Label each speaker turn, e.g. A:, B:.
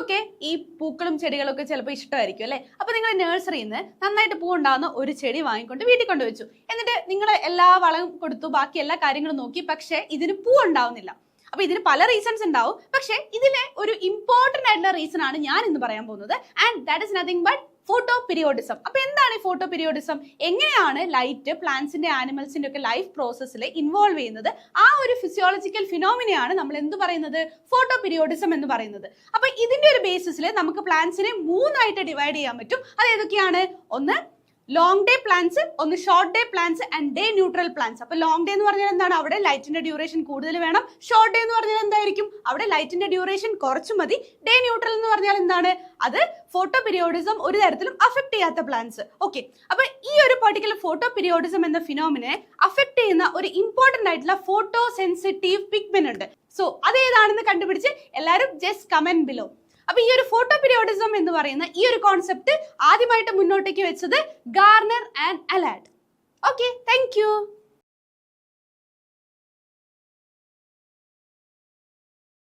A: നിങ്ങൾക്കൊക്കെ ഈ പൂക്കളും ചെടികളൊക്കെ ചിലപ്പോൾ ഇഷ്ടമായിരിക്കും അല്ലെ. അപ്പൊ നിങ്ങൾ നഴ്സറിയിൽ നിന്ന് നന്നായിട്ട് പൂ ഉണ്ടാകുന്ന ഒരു ചെടി വാങ്ങിക്കൊണ്ട് വീട്ടിൽ കൊണ്ടുവച്ചു. എന്നിട്ട് നിങ്ങൾ എല്ലാ വളം കൊടുത്തു, ബാക്കി എല്ലാ കാര്യങ്ങളും നോക്കി, പക്ഷെ ഇതിന് പൂ ഉണ്ടാവുന്നില്ല. അപ്പൊ ഇതിന് പല റീസൺസ് ഉണ്ടാവും. പക്ഷെ ഇതിലെ ഒരു ഇമ്പോർട്ടന്റ് ആയിട്ടുള്ള റീസൺ ആണ് ഞാൻ ഇന്ന് പറയാൻ പോകുന്നത്. And that is nothing but photo periodism. അപ്പൊ എന്താണ് ഈ ഫോട്ടോ പീരിയോഡിസം? എങ്ങനെയാണ് ലൈറ്റ് പ്ലാന്റ്സിന്റെ ആനിമൽസിന്റെ ഒക്കെ ലൈഫ് പ്രോസസ്സിൽ ഇൻവോൾവ് ചെയ്യുന്നത്? ആ ഒരു ഫിസിയോളജിക്കൽ ഫിനോമിനയാണ് നമ്മൾ എന്ത് പറയുന്നത്? ഫോട്ടോ പീരിയോഡിസം എന്ന് പറയുന്നത്. അപ്പൊ ഇതിന്റെ ഒരു ബേസിസിൽ നമുക്ക് പ്ലാന്റ്സിനെ 3 ആയിട്ട് ഡിവൈഡ് ചെയ്യാൻ പറ്റും. അത് ഏതൊക്കെയാണ്? ഒന്ന് ലോങ് ഡേ പ്ലാന്റ്സ്, ഒന്ന് short day plants and day neutral plants. അപ്പൊ ലോങ് ഡേ എന്ന് പറഞ്ഞാൽ എന്താണ്? അവിടെ ലൈറ്റിന്റെ ഡ്യൂറേഷൻ കൂടുതൽ വേണം. ഷോർട്ട് ഡേ എന്ന് പറഞ്ഞാൽ എന്തായിരിക്കും? അവിടെ ലൈറ്റിന്റെ ഡ്യൂറേഷൻ കുറച്ചു മതി. ഡേ ന്യൂട്രൽ എന്ന് പറഞ്ഞാൽ എന്താണ്? അത് ഫോട്ടോ പീരിയോഡിസം ഒരു തരത്തിലും അഫക്ട് ചെയ്യാത്ത പ്ലാന്റ്സ്. ഓക്കെ, അപ്പൊ ഈ ഒരു പർട്ടിക്കുലർ ഫോട്ടോ പീരിയോഡിസം എന്ന ഫിനോമിനെ അഫക്ട് ചെയ്യുന്ന ഒരു ഇമ്പോർട്ടന്റ് ആയിട്ടുള്ള ഫോട്ടോ സെൻസിറ്റീവ് പിഗ്മെന്റ് ഉണ്ട്. സോ അത് ഏതാണെന്ന് കണ്ടുപിടിച്ച് എല്ലാവരും ജസ്റ്റ് കമന്റ് ബിലോ. അപ്പൊ ഈ ഒരു ഫോട്ടോ പീരിയോഡിസം എന്ന് പറയുന്ന ഈ ഒരു കോൺസെപ്റ്റ് ആദ്യമായിട്ട് മുന്നോട്ടേക്ക് വെച്ചത് Garner and Allard. Okay, thank U.